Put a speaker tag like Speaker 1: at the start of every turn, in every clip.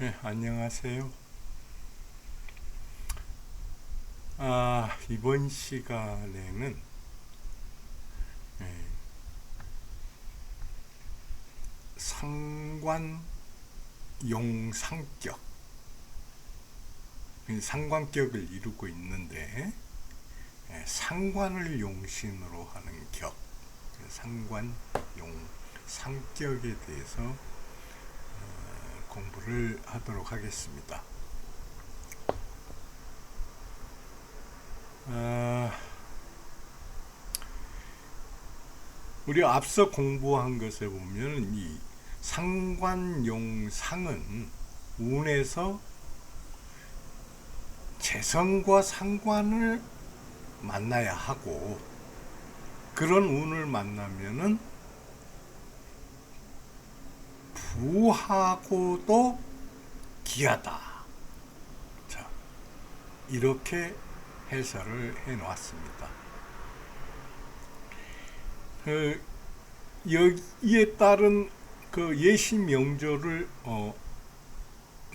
Speaker 1: 네, 안녕하세요. 이번 시간에는 예, 상관용상격, 상관격을 이루고 있는데 상관을 용신으로 하는 격, 상관용상격에 대해서 공부를 하도록 하겠습니다. 우리 앞서 공부한 것에 보면 이 상관용상은 운에서 재성과 상관을 만나야 하고, 그런 운을 만나면은 부하고도 기하다. 자, 이렇게 해설을 해 놨습니다. 여기에 따른 그 예시 명조를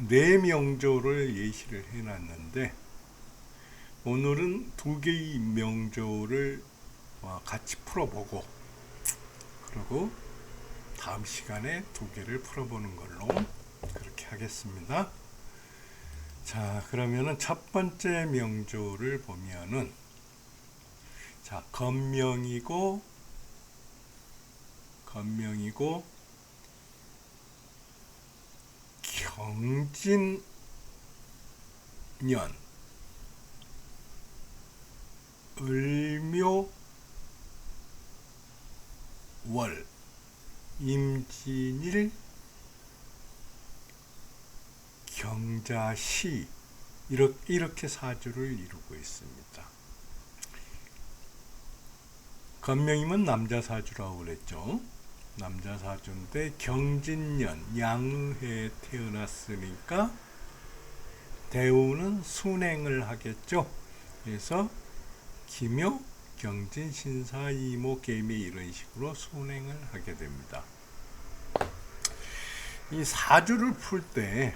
Speaker 1: 네 명조를 예시를 해놨는데, 오늘은 두 개의 명조를 같이 풀어보고, 그리고 다음 시간에 두 개를 풀어보는 걸로 그렇게 하겠습니다. 자, 그러면은 첫 번째 명조를 보면은, 자, 건명이고 경진년, 을묘, 월, 임진일, 경자시, 이렇게 사주를 이루고 있습니다. 건명이면 남자 사주라고 그랬죠. 남자 사주인데 경진년, 양해에 태어났으니까 대우는 순행을 하겠죠. 그래서 기묘, 경진, 신사, 이모, 계미 이런 식으로 순행을 하게 됩니다. 이 사주를 풀 때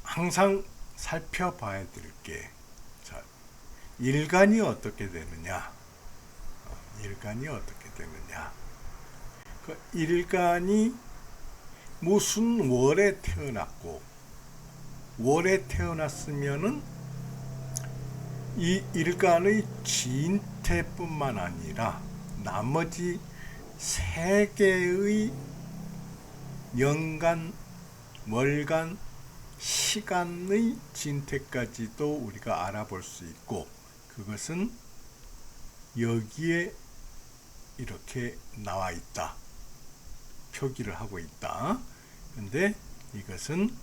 Speaker 1: 항상 살펴봐야 될 게, 일간이 어떻게 되느냐. 그 일간이 무슨 월에 태어났고, 월에 태어났으면은 이 일간의 진태뿐만 아니라 나머지 세 개의 년간, 월간, 시간의 진태까지도 우리가 알아볼 수 있고, 그것은 여기에 이렇게 나와 있다, 표기를 하고 있다. 근데 이것은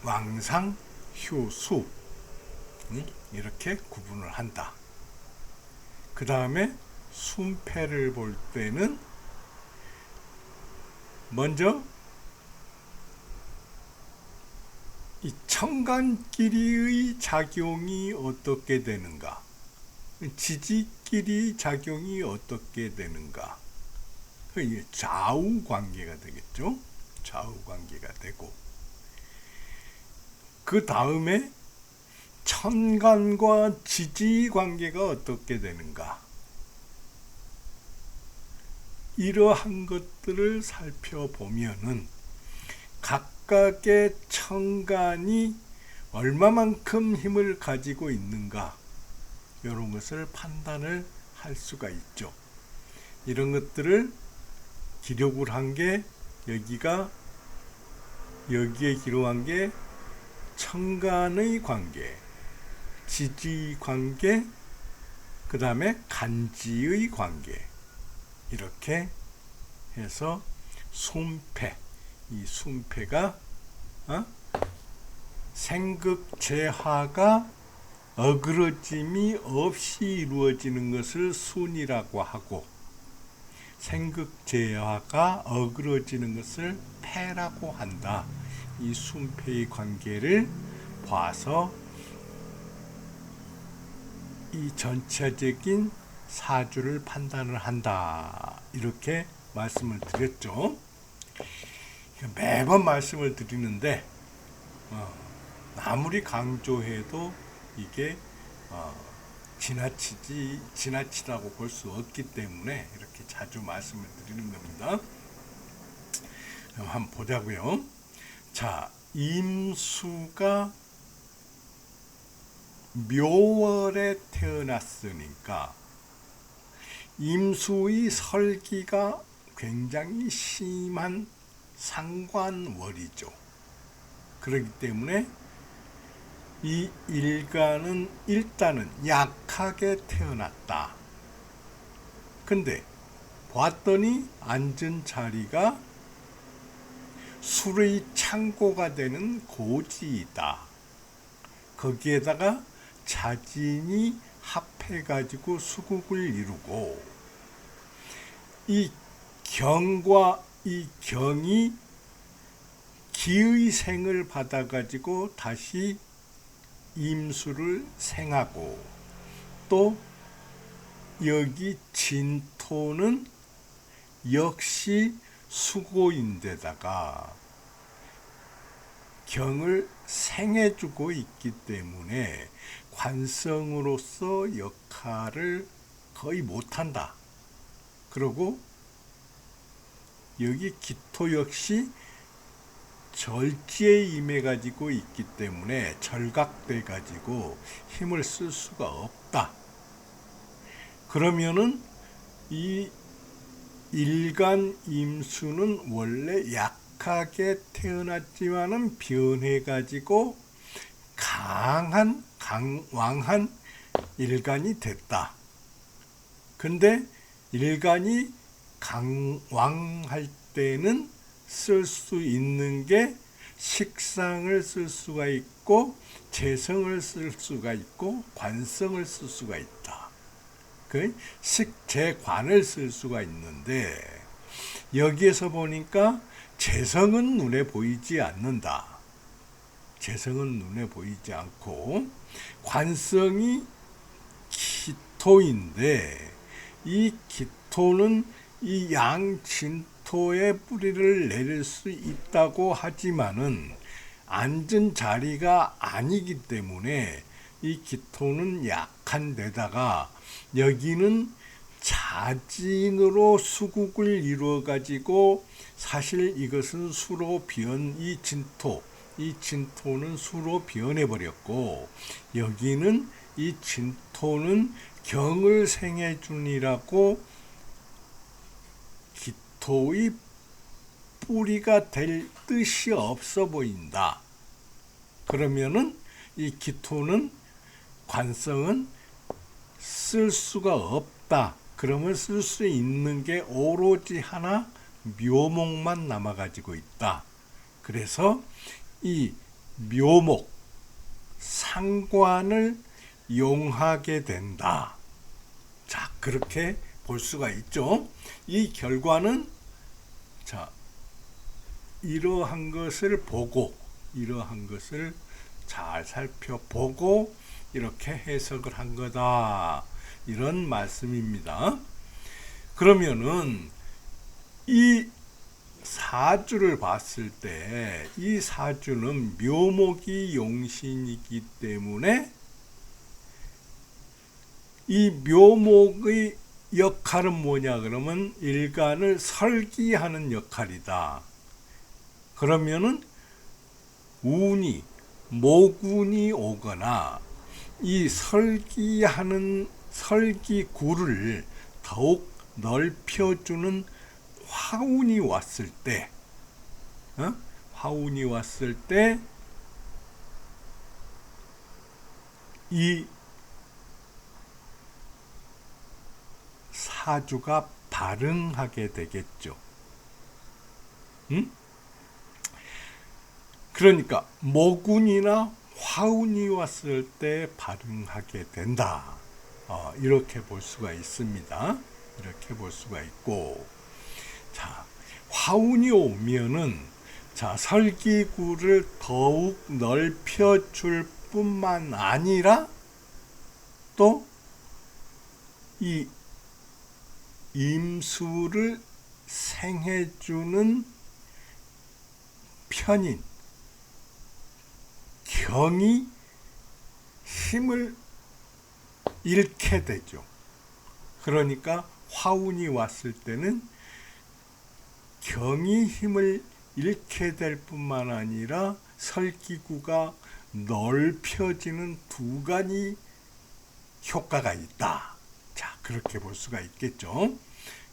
Speaker 1: 왕상, 휴수, 이렇게 구분을 한다. 그 다음에 순패를 볼 때는 먼저 이 천간끼리의 작용이 어떻게 되는가, 지지끼리 작용이 어떻게 되는가, 좌우 관계가 되겠죠. 좌우 관계가 되고, 그 다음에 천간과 지지 관계가 어떻게 되는가, 이러한 것들을 살펴보면은 각각의 천간이 얼마만큼 힘을 가지고 있는가, 이런 것을 판단을 할 수가 있죠. 이런 것들을 기록을 한 게, 여기에 기록한 게 천간의 관계, 지지 관계, 그 다음에 간지의 관계, 이렇게 해서 순패, 이 순패가 생극재화가 어그러짐이 없이 이루어지는 것을 순이라고 하고, 생극재화가 어그러지는 것을 패라고 한다. 이 순패의 관계를 봐서 이 전체적인 사주를 판단을 한다. 이렇게 말씀을 드렸죠. 매번 말씀을 드리는데 아무리 강조해도 이게 지나치다고 볼 수 없기 때문에 이렇게 자주 말씀을 드리는 겁니다. 한번 보자고요. 자, 임수가 묘월에 태어났으니까 임수의 설기가 굉장히 심한 상관월이죠. 그렇기 때문에 이 일간은 일단은 약하게 태어났다. 근데 봤더니 앉은 자리가 술의 창고가 되는 고지이다. 거기에다가 자진이 합해가지고 수국을 이루고 이 경과 이 경이 기의 생을 받아가지고 다시 임수를 생하고 또 여기 진토는 역시 수고인데다가 경을 생해주고 있기 때문에 관성으로서 역할을 거의 못한다. 그리고 여기 기토 역시 절지에 임해가지고 있기 때문에 절각돼가지고 힘을 쓸 수가 없다. 그러면은 이 일간 임수는 원래 약하게 태어났지만은 변해가지고 강왕한 일간이 됐다. 근데 일간이 강왕할 때는 쓸 수 있는 게 식상을 쓸 수가 있고 재성을 쓸 수가 있고 관성을 쓸 수가 있다. 그 식재관을 쓸 수가 있는데 여기에서 보니까 재성은 눈에 보이지 않는다. 재성은 눈에 보이지 않고 관성이 기토인데 이 기토는 이 양진토에 뿌리를 내릴 수 있다고 하지만은 앉은 자리가 아니기 때문에 이 기토는 약한 데다가 여기는 자진으로 수국을 이루어 가지고 사실 이것은 수로 변 이 진토는 수로 변해 버렸고 여기는 이 진토는 경을 생해 주니라고 기토의 뿌리가 될 뜻이 없어 보인다. 그러면은 이 기토는 관성은 쓸 수가 없다. 그러면 쓸 수 있는 게 오로지 하나 묘목만 남아가지고 있다. 그래서 이 묘목 상관을 용하게 된다. 자, 그렇게 볼 수가 있죠. 이 결과는 자, 이러한 것을 잘 살펴보고 이렇게 해석을 한 거다. 이런 말씀입니다. 그러면은 이 사주를 봤을 때 이 사주는 묘목이 용신이기 때문에 이 묘목의 역할은 뭐냐 그러면 일간을 설기하는 역할이다. 그러면은 모군이 오거나 이 설기하는 설기구를 더욱 넓혀주는 화운이 왔을 때, 이 사주가 발흥하게 되겠죠. 그러니까 모군이나 화운이 왔을 때 발흥하게 된다. 이렇게 볼 수가 있습니다. 이렇게 볼 수가 있고, 자, 화운이 오면은 자, 설기구를 더욱 넓혀줄 뿐만 아니라 또 이 임수를 생해주는 편인 경이 힘을 잃게 되죠. 그러니까 화운이 왔을 때는 경이 힘을 잃게 될 뿐만 아니라 설기구가 넓혀지는 두 가지 효과가 있다. 자, 그렇게 볼 수가 있겠죠.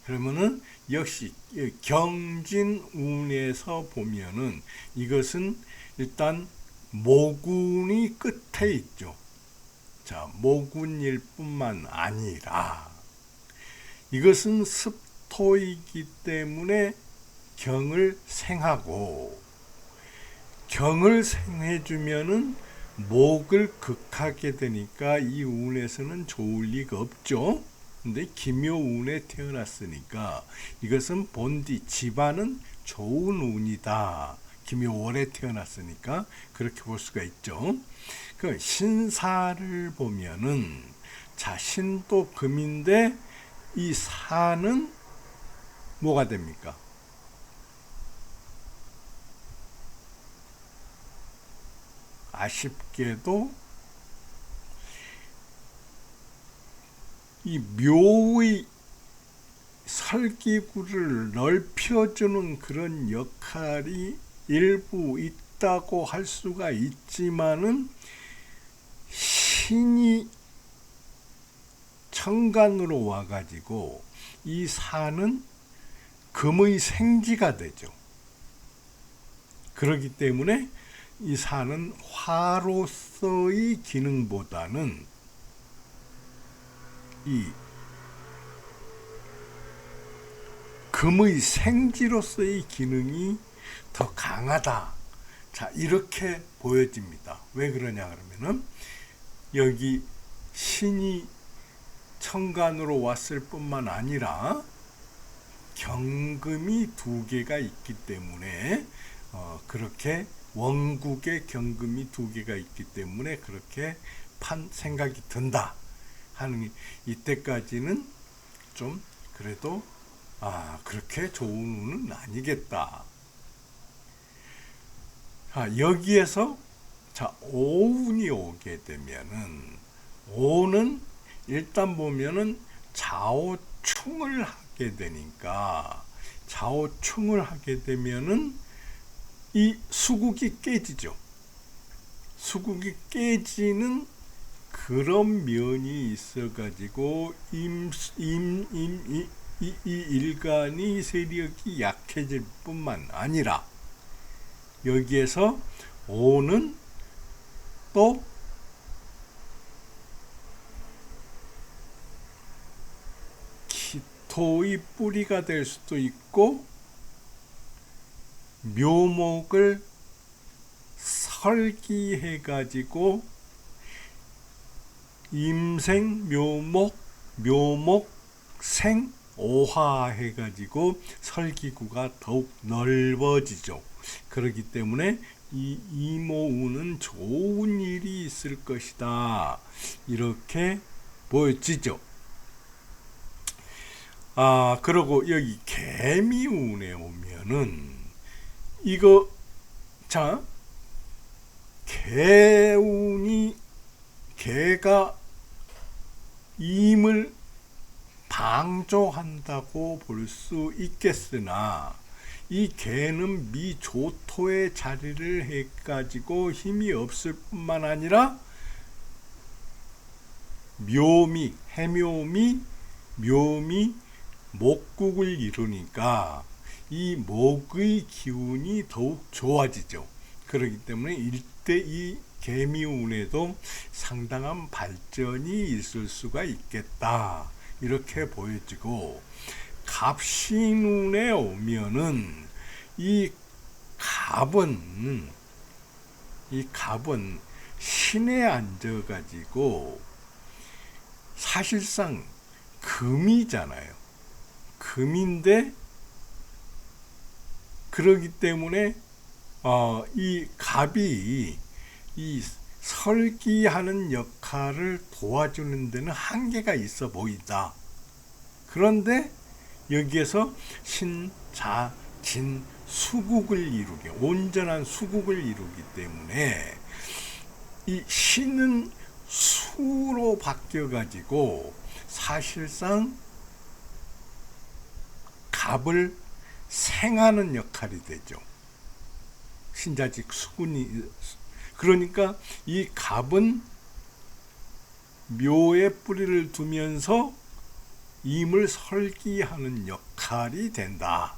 Speaker 1: 그러면은 역시 경진운에서 보면은 이것은 일단 모군이 끝에 있죠. 자, 모군일 뿐만 아니라 이것은 습토이기 때문에 경을 생하고, 경을 생해주면은 목을 극하게 되니까 이 운에서는 좋을 리가 없죠. 근데 기묘운에 태어났으니까 이것은 본디 집안은 좋은 운이다. 기묘월에 태어났으니까 그렇게 볼 수가 있죠. 그 신사를 보면은, 자, 신도 금인데 이 사는 뭐가 됩니까? 아쉽게도 이 묘의 설기구를 넓혀주는 그런 역할이 일부 있다고 할 수가 있지만은, 신이 천간으로 와가지고 이 사는 금의 생지가 되죠. 그렇기 때문에 이 사는 화로서의 기능보다는 이 금의 생지로서의 기능이 더 강하다. 자, 이렇게 보여집니다. 왜 그러냐 그러면은, 여기 신이 천간으로 왔을 뿐만 아니라 경금이 두 개가 있기 때문에 그렇게 원국의 경금이 두 개가 있기 때문에 그렇게 생각이 든다 하는, 이때까지는 좀 그래도 그렇게 좋은 운은 아니겠다. 여기에서 자, 오운이 오게 되면은, 오는 일단 보면은 좌오충을 하게 되니까, 좌오충을 하게 되면은 이 수국이 깨지죠. 수국이 깨지는 그런 면이 있어가지고 이 일간이 세력이 약해질 뿐만 아니라, 여기에서 오는 또 기토의 뿌리가 될 수도 있고, 묘목을 설기해 가지고 임생 묘목 생 오화해 가지고 설기구가 더욱 넓어지죠. 그렇기 때문에 이 이모운은 좋은 일이 있을 것이다. 이렇게 보여지죠. 그리고 여기 개미운에 오면은 이거, 자, 개가 임을 방조한다고 볼 수 있겠으나, 이 개는 미조토의 자리를 해가지고 힘이 없을 뿐만 아니라 해묘미 목국을 이루니까 이 목의 기운이 더욱 좋아지죠. 그렇기 때문에 일대 이 개미운에도 상당한 발전이 있을 수가 있겠다. 이렇게 보여지고, 갑신운에 오면은 이 갑은 신에 앉아가지고 사실상 금이잖아요. 금인데, 그러기 때문에 이 갑이 이 설기하는 역할을 도와주는 데는 한계가 있어 보인다. 그런데 여기에서 신자 진 수국을 이루게 온전한 수국을 이루기 때문에 이 신은 수로 바뀌어 가지고 사실상 갑을 생하는 역할이 되죠. 신자직 수군이. 그러니까 이 갑은 묘에 뿌리를 두면서 임을 설기하는 역할이 된다.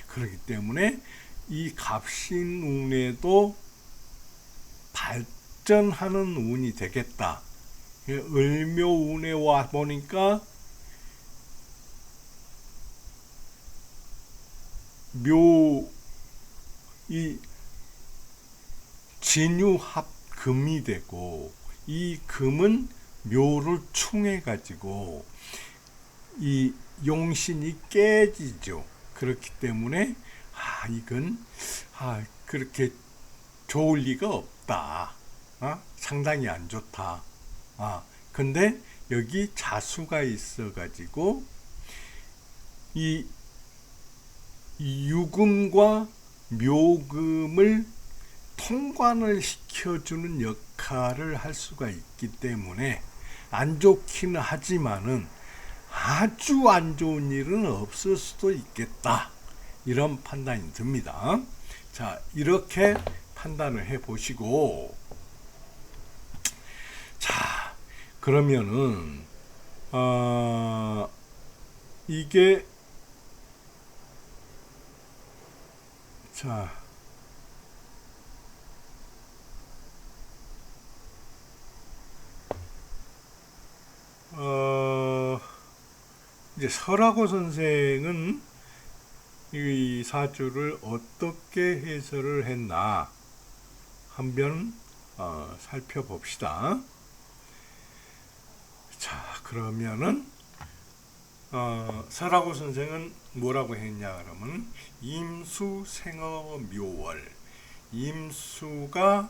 Speaker 1: 그렇기 때문에 이 갑신운에도 발전하는 운이 되겠다. 을묘운에 와 보니까 이 진유합금이 되고 이 금은 묘를 충해 가지고 이 용신이 깨지죠. 그렇기 때문에 이건 그렇게 좋을 리가 없다. 상당히 안 좋다. 근데 여기 자수가 있어 가지고 이 유금과 묘금을 통관을 시켜주는 역할을 할 수가 있기 때문에 안 좋기는 하지만은 아주 안 좋은 일은 없을 수도 있겠다. 이런 판단이 듭니다. 자, 이렇게 판단을 해 보시고, 자, 그러면은 이게 자 이제 설하고 선생은 이 사주를 어떻게 해설을 했나 한번 살펴봅시다. 자, 그러면은 설하고 선생은 뭐라고 했냐 그러면 임수 생어 묘월, 임수가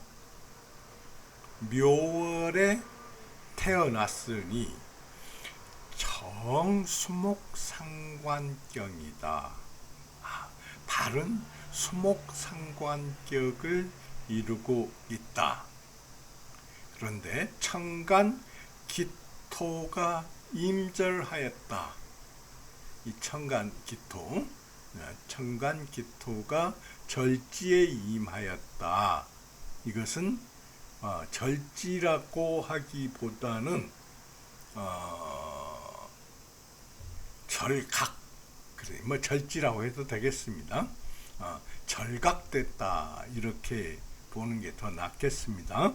Speaker 1: 묘월에 태어났으니 정수목상관경이다. 바른 수목상관격을 이루고 있다. 그런데 청간 기토가 임절하였다. 이 청간 기토가 절지에 임하였다. 이것은 절지라고 하기보다는 절각, 그래 뭐 절지라고 해도 되겠습니다. 절각됐다 이렇게 보는 게 더 낫겠습니다.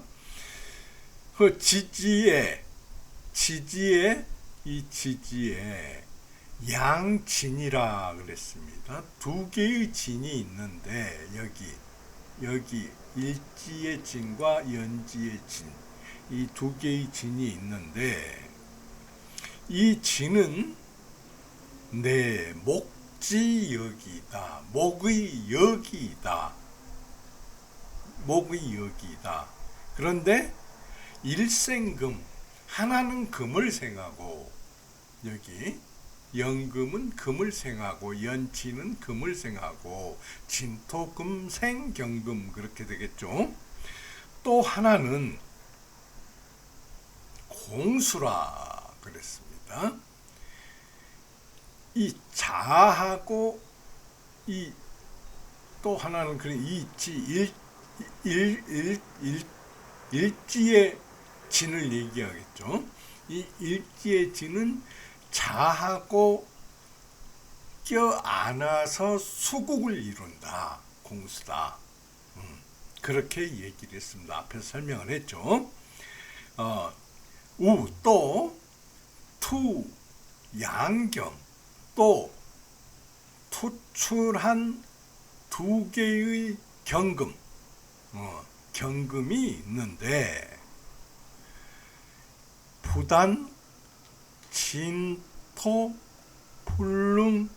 Speaker 1: 그 지지에 양진이라 그랬습니다. 두 개의 진이 있는데 여기 일지의 진과 연지의 진, 이 두 개의 진이 있는데 이 진은 내 목지역이다. 목의 역이다. 그런데 일생금, 하나는 금을 생하고 여기 연금은 금을 생하고 연치는 금을 생하고 진토금생경금 그렇게 되겠죠. 또 하나는 공수라 그랬습니다. 이 자하고 이 또 하나는 그런 일지의 진을 얘기하겠죠. 이 일지의 진은 자하고 껴안아서 수국을 이룬다. 공수다. 그렇게 얘기를 했습니다. 앞에서 설명을 했죠. 또 투, 양경, 또 투출한 두 개의 경금이 있는데 부단, 진토, 불능,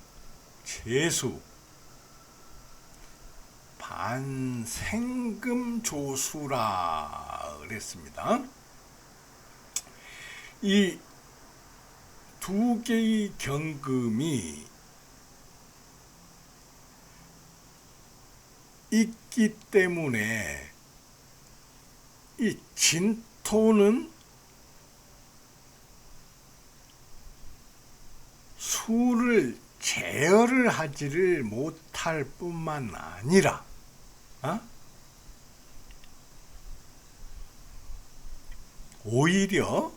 Speaker 1: 재수, 반생금 조수라 그랬습니다. 이 두 개의 경금이 있기 때문에 이 진토는 수를 제어를 하지를 못할 뿐만 아니라 오히려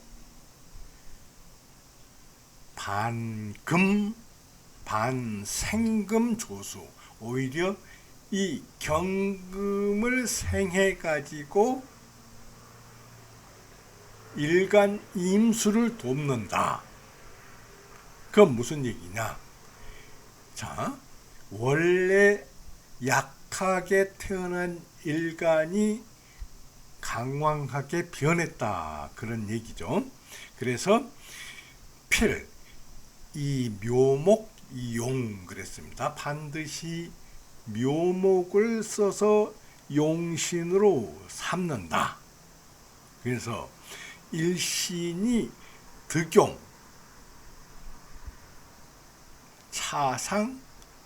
Speaker 1: 반금 반생금 조수, 오히려 이 경금을 생해 가지고 일간 임수를 돕는다. 그건 무슨 얘기냐? 자, 원래 약하게 태어난 일간이 강왕하게 변했다, 그런 얘기죠. 그래서 필, 이 묘목 용 그랬습니다. 반드시 묘목을 써서 용신으로 삼는다. 그래서 일신이 득용, 차상,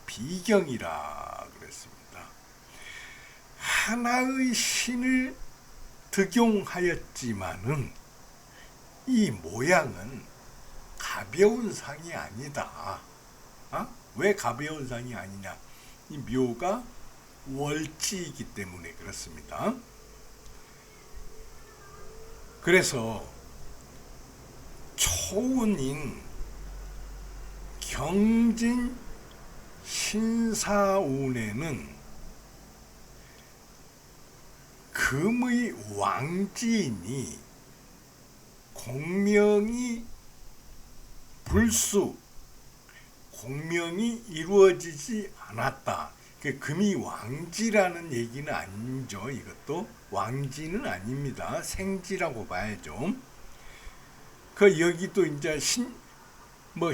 Speaker 1: 비경이라 그랬습니다. 하나의 신을 득용하였지만은 이 모양은 가벼운 상이 아니다. 왜 가벼운 상이 아니냐? 이 묘가 월지이기 때문에 그렇습니다. 그래서 초운인 경진 신사운에는 금의 왕지이니 공명이 불수, 공명이 이루어지지 않았다. 금이 왕지라는 얘기는 아니죠. 이것도 왕지는 아닙니다. 생지라고 봐야죠. 여기도 이제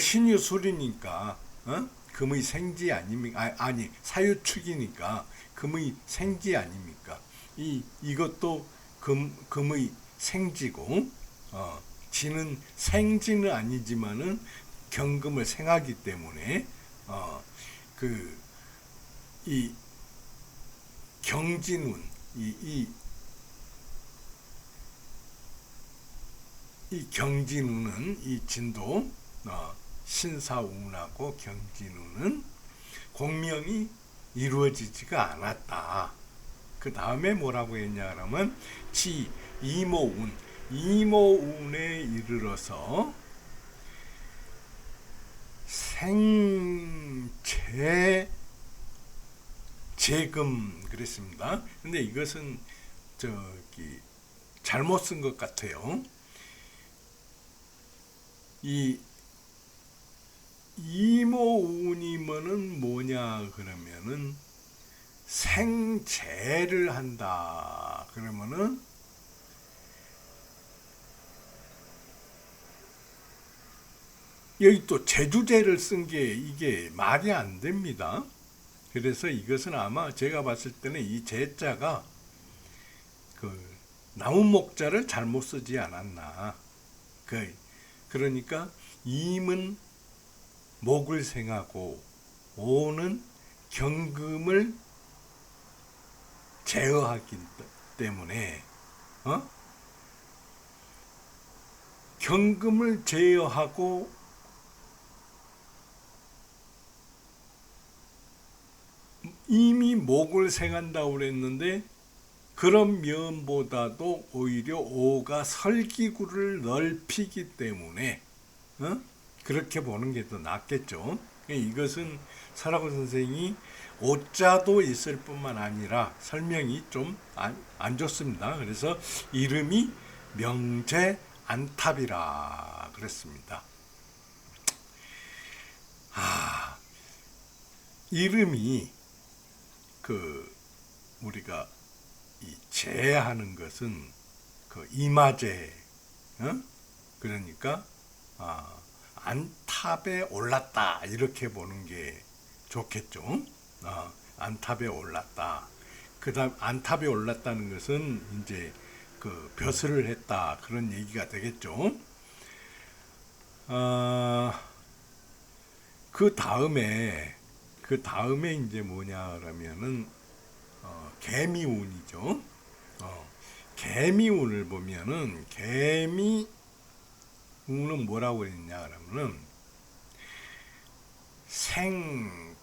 Speaker 1: 신유술이니까 금의 생지 아닙니까? 아니 사유축이니까 금의 생지 아닙니까? 이것도 금의 생지고 지는 생지는 아니지만은 경금을 생하기 때문에 이 경진운 이 경진운은 이 진도 신사운하고 경진운은 공명이 이루어지지가 않았다. 그 다음에 뭐라고 했냐 그러면 지 이모운에 이르러서 생재 재금 그랬습니다. 근데 이것은 잘못 쓴 것 같아요. 이 이모운이면은 뭐냐 그러면은 생재를 한다 그러면은 여기 또 제주제를 쓴 게 이게 말이 안 됩니다. 그래서 이것은 아마 제가 봤을 때는 이 제자가 나무 목자를 잘못 쓰지 않았나. 그러니까 임은 목을 생하고 오는 경금을 제어하기 때문에 경금을 제어하고 이미 목을 생한다고 그랬는데 그런 면보다도 오히려 오가 설기구를 넓히기 때문에 그렇게 보는 게 더 낫겠죠. 이것은 설하고 선생이 오자도 있을 뿐만 아니라 설명이 좀 안 좋습니다. 그래서 이름이 명제 안탑이라 그랬습니다. 이름이 우리가 이 제하는 것은 이마제, 그러니까 안탑에 올랐다 이렇게 보는 게 좋겠죠. 안탑에 올랐다. 그다음 안탑에 올랐다는 것은 이제 벼슬을 했다 그런 얘기가 되겠죠. 그 다음에 이제 뭐냐 그러면은 개미운이죠. 개미운을 보면은 개미운은 뭐라고 그랬냐 그러면은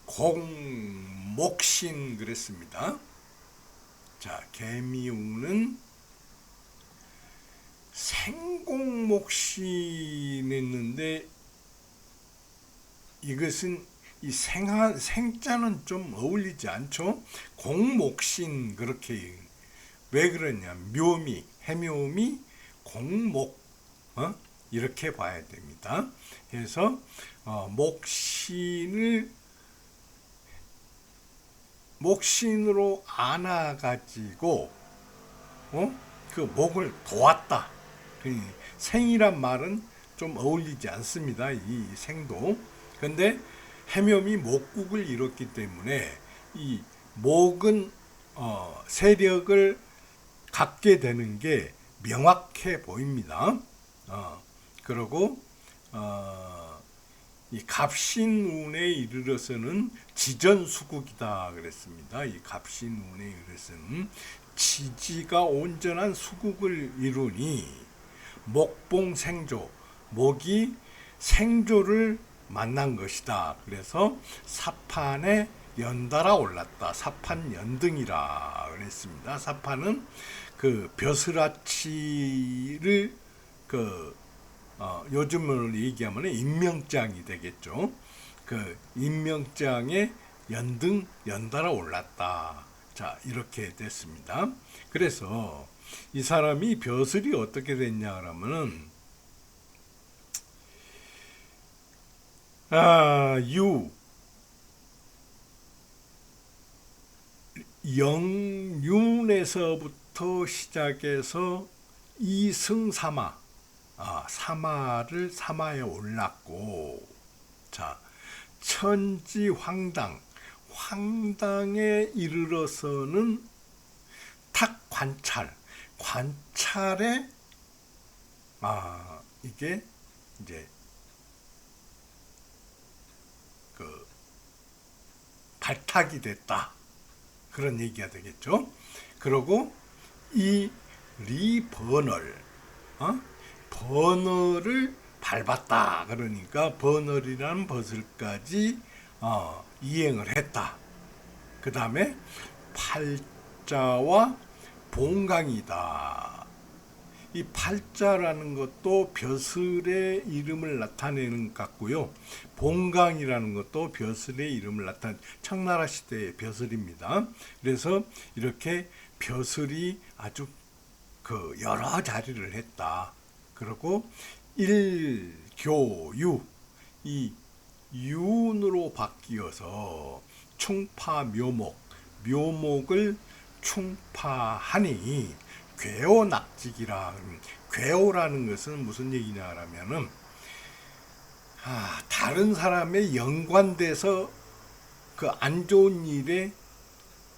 Speaker 1: 생공목신 그랬습니다. 자, 개미운은 생공목신했는데 이것은 이 생자는 좀 어울리지 않죠? 공목신 그렇게 왜 그러냐? 묘미, 해묘미, 공목 이렇게 봐야 됩니다. 그래서 목신으로 안아가지고 그 목을 도왔다. 생이란 말은 좀 어울리지 않습니다. 이 생도. 근데 해묘미 목국을 이뤘기 때문에 이 목은 세력을 갖게 되는 게 명확해 보입니다. 그리고 이 갑신운에 이르러서는 지전수국이다 그랬습니다. 이 갑신운에 이르러서는 지지가 온전한 수국을 이루니 목봉생조, 목이 생조를 만난 것이다. 그래서 사판에 연달아 올랐다. 사판연등이라 그랬습니다. 사판은 그 벼슬아치를 요즘으로 얘기하면 임명장이 되겠죠. 그 임명장에 연달아 올랐다. 자, 이렇게 됐습니다. 그래서 이 사람이 벼슬이 어떻게 됐냐 그러면은 영윤에서부터 시작해서 이승사마, 사마에 올랐고, 자, 천지황당, 황당에 이르러서는 관찰에, 이게 이제 그 발탁이 됐다. 그런 얘기가 되겠죠. 그리고 이 리버널, 버널을 밟았다. 그러니까 버널이라는 버슬까지 이행을 했다. 그 다음에 팔자와 봉강이다. 이 팔자라는 것도 벼슬의 이름을 나타내는 것 같고요. 봉강이라는 것도 벼슬의 이름을 나타내는 청나라 시대의 벼슬입니다. 그래서 이렇게 벼슬이 아주 여러 자리를 했다. 그리고 일교유, 이 윤으로 바뀌어서 묘목을 충파하니 괴오낙직이라. 괴오라는 것은 무슨 얘기냐 하면은 다른 사람의 연관돼서 그 안 좋은 일에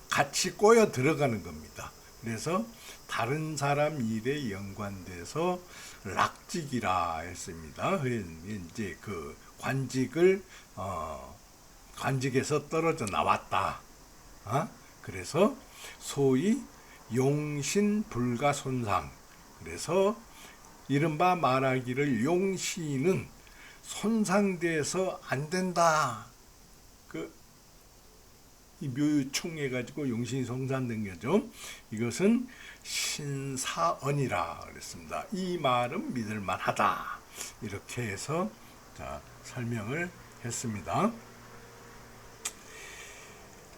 Speaker 1: 같이 꼬여 들어가는 겁니다. 그래서 다른 사람 일에 연관돼서 락직이라 했습니다. 이제 그 관직에서 떨어져 나왔다. 그래서 소위 용신불가손상. 그래서 이른바 말하기를 용신은 손상돼서 안 된다. 이 묘충해가지고 용신이 손상된 거죠. 이것은 신사언이라 그랬습니다. 이 말은 믿을만하다. 이렇게 해서 설명을 했습니다.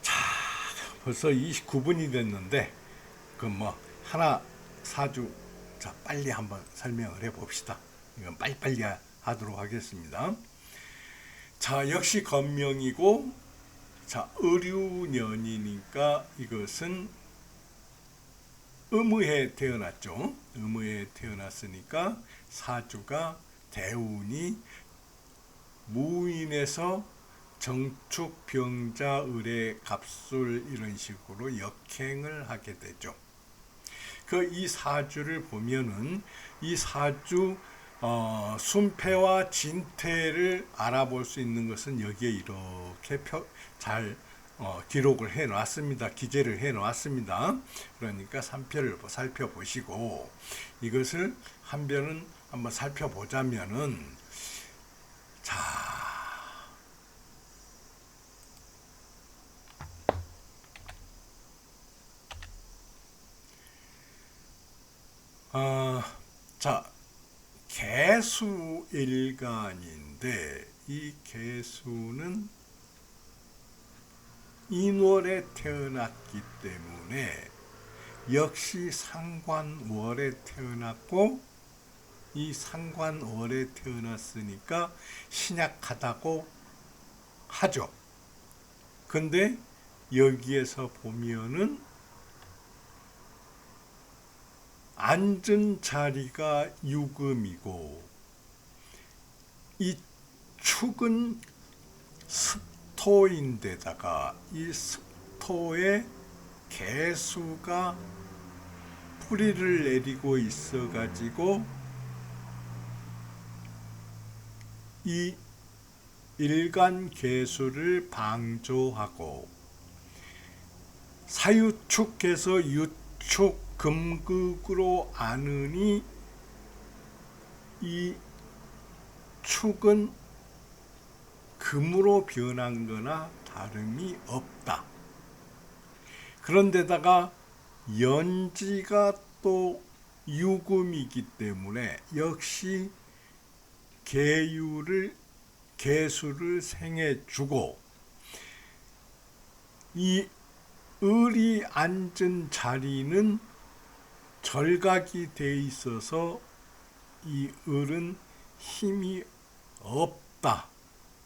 Speaker 1: 자, 벌써 29분이 됐는데 하나 사주 빨리 한번 설명을 해봅시다. 이건 빨리빨리 하도록 하겠습니다. 자, 역시 건명이고, 을유년이니까 이것은 음의에 태어났죠. 음의에 태어났으니까 사주가 대운이 무인에서 정축, 병자, 을의 갑술 이런 식으로 역행을 하게 되죠. 이 사주를 보면은 이 사주 순패와 진퇴를 알아볼 수 있는 것은 여기에 이렇게 잘 기록을 해 놨습니다. 기재를 해 놨습니다. 그러니까 3편을 살펴보시고 이것을 한 편은 한번 살펴보자면은 자, 자, 개수일간인데 이 개수는 인월에 태어났기 때문에 역시 상관월에 태어났고 이 상관월에 태어났으니까 신약하다고 하죠. 근데 여기에서 보면은 앉은 자리가 유금이고 이 축은 습토인데다가 이 습토에 개수가 뿌리를 내리고 있어 가지고 이 일간 개수를 방조하고 사유축해서 유축 금극으로 아느니 이 축은 금으로 변한 거나 다름이 없다. 그런데다가 연지가 또 유금이기 때문에 역시 개수를 생해주고 이 을이 앉은 자리는 절각이 돼 있어서 이 을은 힘이 없다.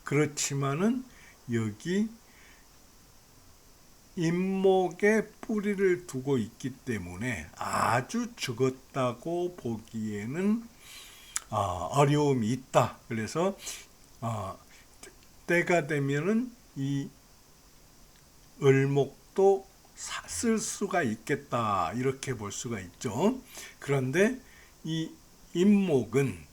Speaker 1: 그렇지만은 여기 임목에 뿌리를 두고 있기 때문에 아주 죽었다고 보기에는 어려움이 있다. 그래서 때가 되면은 이 을목도 쓸 수가 있겠다. 이렇게 볼 수가 있죠. 그런데 이 임목은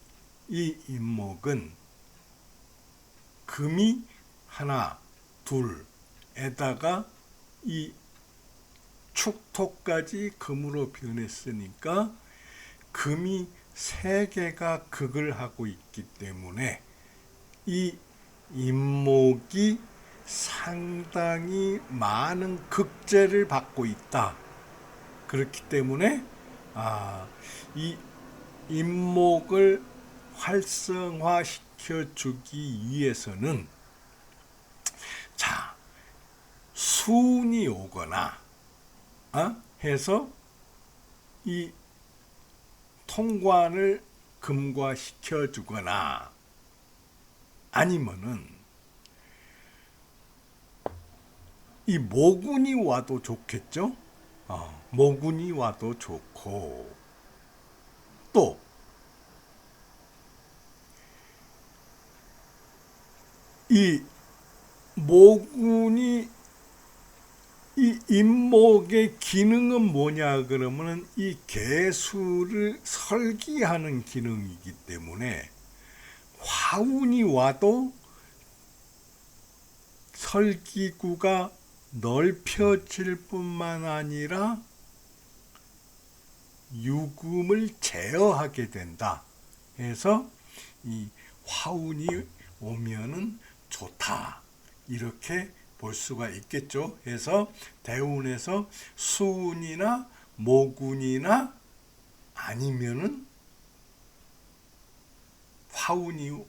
Speaker 1: 금이 하나, 둘에다가 이 축토까지 금으로 변했으니까 금이 세 개가 극을 하고 있기 때문에 이 임목이 상당히 많은 극제를 받고 있다. 그렇기 때문에 이 임목을 활성화시켜 주기 위해서는 자, 수운이 오거나 해서 이 통관을 금과시켜 주거나 아니면은 이 모군이 와도 좋겠죠. 모군이 와도 좋고 또 이 모군이 이 임목의 기능은 뭐냐 그러면은 이 개수를 설기하는 기능이기 때문에 화운이 와도 설기구가 넓혀질 뿐만 아니라 유금을 제어하게 된다. 해서 이 화운이 오면은 좋다. 이렇게 볼 수가 있겠죠. 해서 대운에서 수운이나 모군이나 아니면은 화운이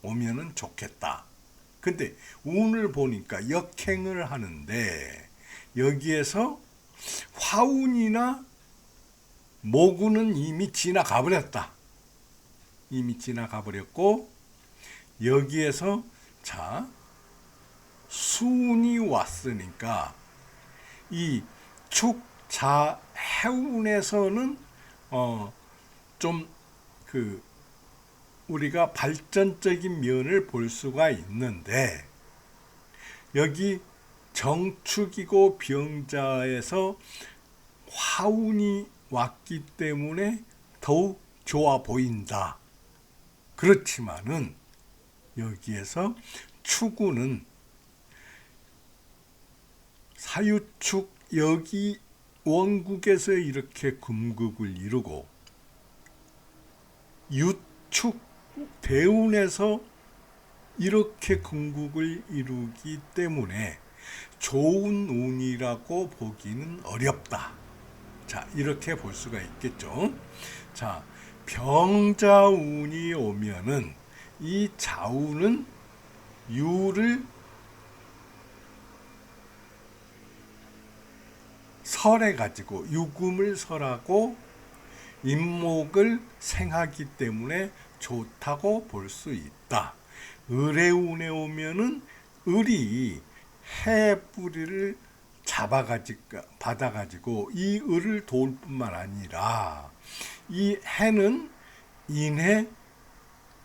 Speaker 1: 오면은 좋겠다. 근데 운을 보니까 역행을 하는데 여기에서 화운이나 모군은 이미 지나가 버렸다. 이미 지나가 버렸고 여기에서 자 수운이 왔으니까 이 축자 해운에서는 좀 우리가 발전적인 면을 볼 수가 있는데 여기 정축이고 병자에서 화운이 왔기 때문에 더욱 좋아 보인다. 그렇지만은 여기에서 추구는 하유축 여기 원국에서 이렇게 금국을 이루고 유축 대운에서 이렇게 금국을 이루기 때문에 좋은 운이라고 보기는 어렵다. 자, 이렇게 볼 수가 있겠죠. 자, 병자운이 오면은 이 자운은 유를 설해 가지고 유금을 설하고 임목을 생하기 때문에 좋다고 볼 수 있다. 을해운에 오면은 을이 해 뿌리를 받아가지고 이 을을 도울 뿐만 아니라 이 해는 인해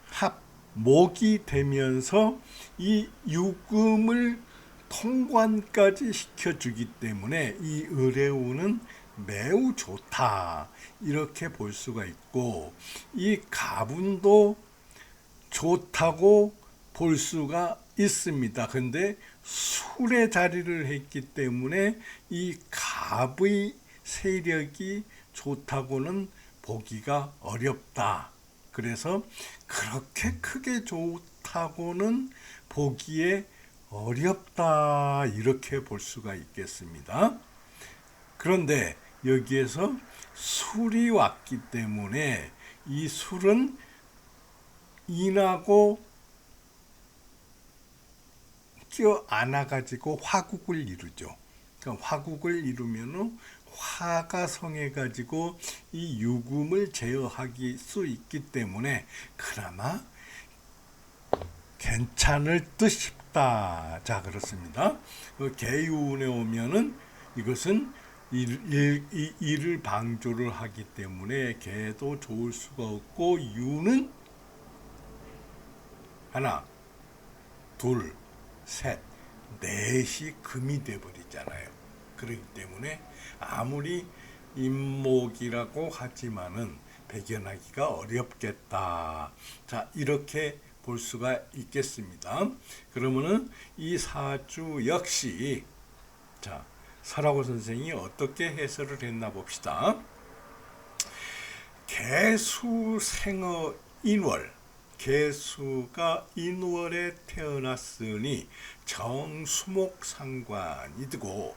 Speaker 1: 합목이 되면서 이 유금을 통관까지 시켜주기 때문에 이 을해운은 매우 좋다. 이렇게 볼 수가 있고 이 가분도 좋다고 볼 수가 있습니다. 근데 술의 자리를 했기 때문에 이 갑의 세력이 좋다고는 보기가 어렵다. 그래서 그렇게 크게 좋다고는 보기에 어렵다. 이렇게 볼 수가 있겠습니다. 그런데 여기에서 술이 왔기 때문에 이 술은 인하고 껴 안아가지고 화국을 이루죠. 그러니까 화국을 이루면 화가 성해가지고 이 유금을 제어하기 수 있기 때문에 그나마 괜찮을 듯 싶다. 자, 그렇습니다. 개유운에 오면은 이것은 이를 방조를 하기 때문에 개도 좋을 수가 없고 유는 하나, 둘, 셋, 넷이 금이 돼버리잖아요. 그렇기 때문에 아무리 임목이라고 하지만은 배견하기가 어렵겠다. 자, 이렇게 볼 수가 있겠습니다. 그러면은 이 사주 역시 자, 설하고 선생이 어떻게 해설을 했나 봅시다. 개수생어 인월, 개수가 인월에 태어났으니 정수목상관이고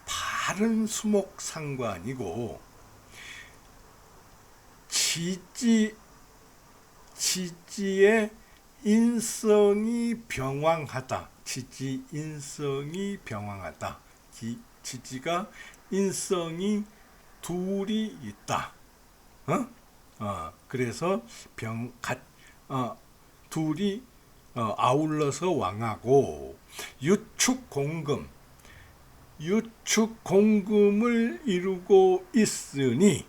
Speaker 1: 바른 수목상관이고 지지의 인성이 병왕하다. 지지 병왕하다. 지지가 인성이 둘이 있다. 그래서 둘이 아울러서 왕하고 유축공금을 이루고 있으니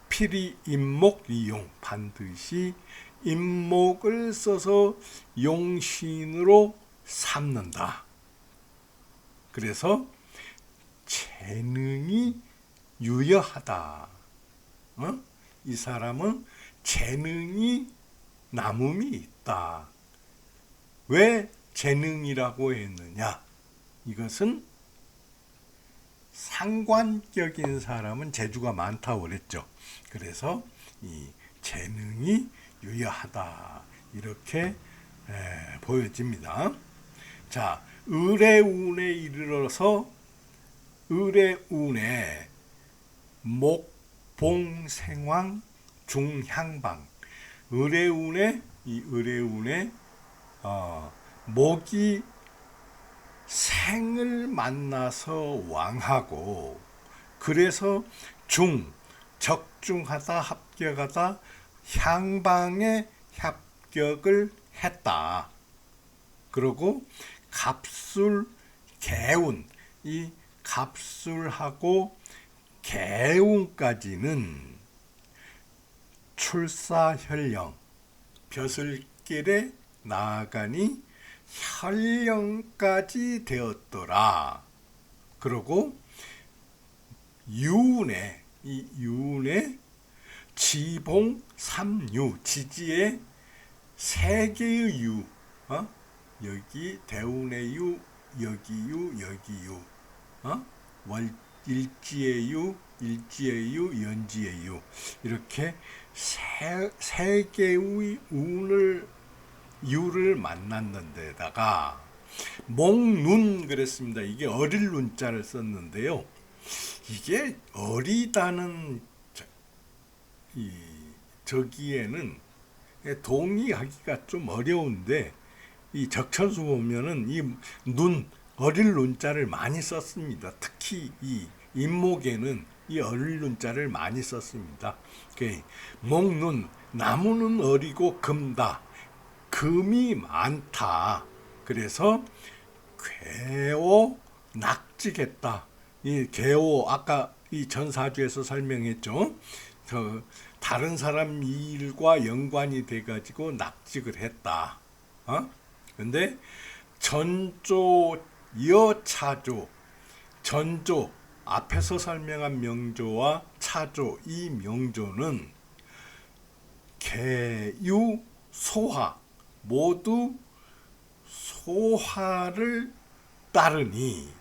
Speaker 1: 필히 임목이용, 반드시 임목을 써서 용신으로 삼는다. 그래서 재능이 유여하다. 이 사람은 재능이 남음이 있다. 왜 재능이라고 했느냐? 이것은 상관격인 사람은 재주가 많다고 그랬죠. 그래서 이 재능이 유여하다. 이렇게 보여집니다. 자, 을해운에 이르러서 을해운에 목봉생왕 중향방, 을해운에 목이 생을 만나서 왕하고 그래서 적중하다 합격하다 향방에 합격을 했다. 그리고 갑술 개운, 이 갑술하고 개운까지는 출사혈령, 벼슬길에 나아가니 혈령까지 되었더라. 그리고 유운에, 이 유운에 지봉 삼유, 지지에 세 개의 유, 여기 대운의 유, 여기유, 여기유, 월 일지의 유, 일지의 유, 연지의 유, 이렇게 세 개의 운을 유를 만났는 데다가 목눈 그랬습니다. 이게 어릴 눈자를 썼는데요. 이게 어리다는 이 저기에는 동의하기가 좀 어려운데, 이 적천수 보면은 이 눈, 어릴 눈자를 많이 썼습니다. 특히 이 인목에는 이 어릴 눈자를 많이 썼습니다. 목눈, 나무는 어리고 금다. 금이 많다. 그래서 괴오 낙지겠다. 이 괴오 아까 이 전사주에서 설명했죠. 다른 사람 일과 연관이 돼가지고 낙직을 했다. 근데 전조, 여차조, 전조 앞에서 설명한 명조와 차조, 이 명조는 개유, 소화 모두 소화를 따르니,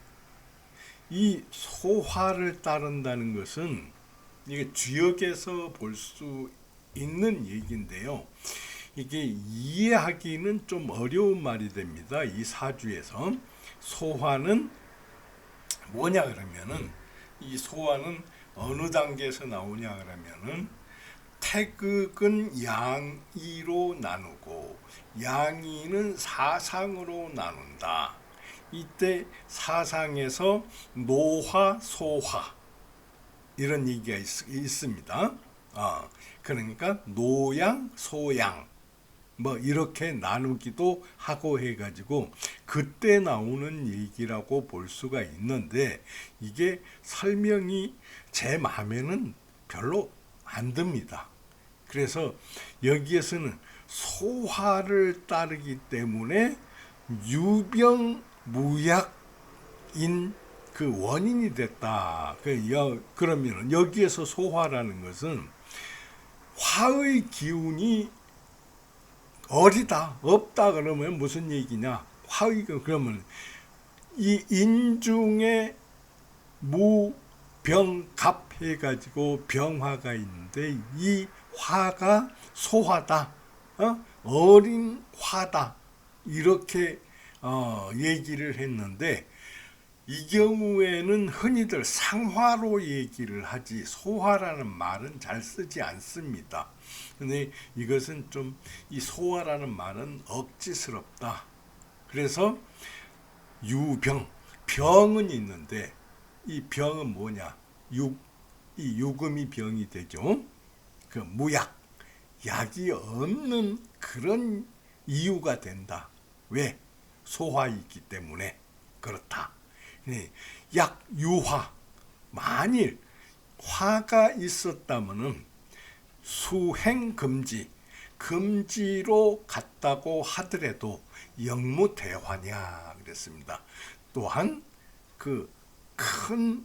Speaker 1: 이 소화를 따른다는 것은 이게 주역에서 볼 수 있는 얘기인데요. 이게 이해하기는 좀 어려운 말이 됩니다. 이 사주에서 소화는 뭐냐 그러면은, 이 소화는 어느 단계에서 나오냐 그러면은, 태극은 양이로 나누고 양이는 사상으로 나눈다. 이때 사상에서 노화, 소화 이런 얘기가 있습니다. 그러니까 노양, 소양 뭐 이렇게 나누기도 하고 해가지고 그때 나오는 얘기라고 볼 수가 있는데, 이게 설명이 제 마음에는 별로 안 듭니다. 그래서 여기에서는 소화를 따르기 때문에 유병무약인 그 원인이 됐다. 그러면 여기에서 소화라는 것은 화의 기운이 어리다, 없다 그러면 무슨 얘기냐? 화의, 그러면 이 인중에 무병갑 해가지고 병화가 있는데, 이 화가 소화다, 어린 화다, 이렇게 얘기를 했는데, 이 경우에는 흔히들 상화로 얘기를 하지 소화라는 말은 잘 쓰지 않습니다. 근데 이것은 좀, 이 소화라는 말은 억지스럽다. 그래서 유병, 병은 있는데 이 병은 뭐냐? 이 유금이 병이 되죠. 그 무약, 약이 없는 그런 이유가 된다. 왜? 소화 있기 때문에 그렇다. 약, 유화, 만일 화가 있었다면은 수행금지, 금지로 갔다고 하더라도 영무대화냐 그랬습니다. 또한 그 큰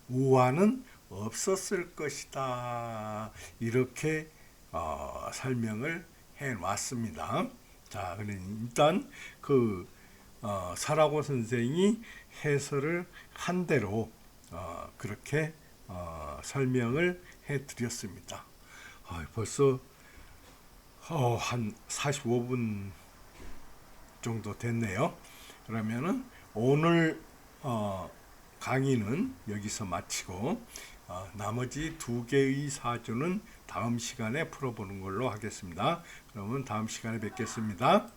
Speaker 1: 우화는 없었을 것이다. 이렇게 설명을 해 놨습니다. 자, 일단 설하고 선생이 해설을 한 대로 그렇게 설명을 해 드렸습니다. 벌써 한 45분 정도 됐네요. 그러면은 오늘 강의는 여기서 마치고 나머지 두 개의 사주는 다음 시간에 풀어보는 걸로 하겠습니다. 그러면 다음 시간에 뵙겠습니다.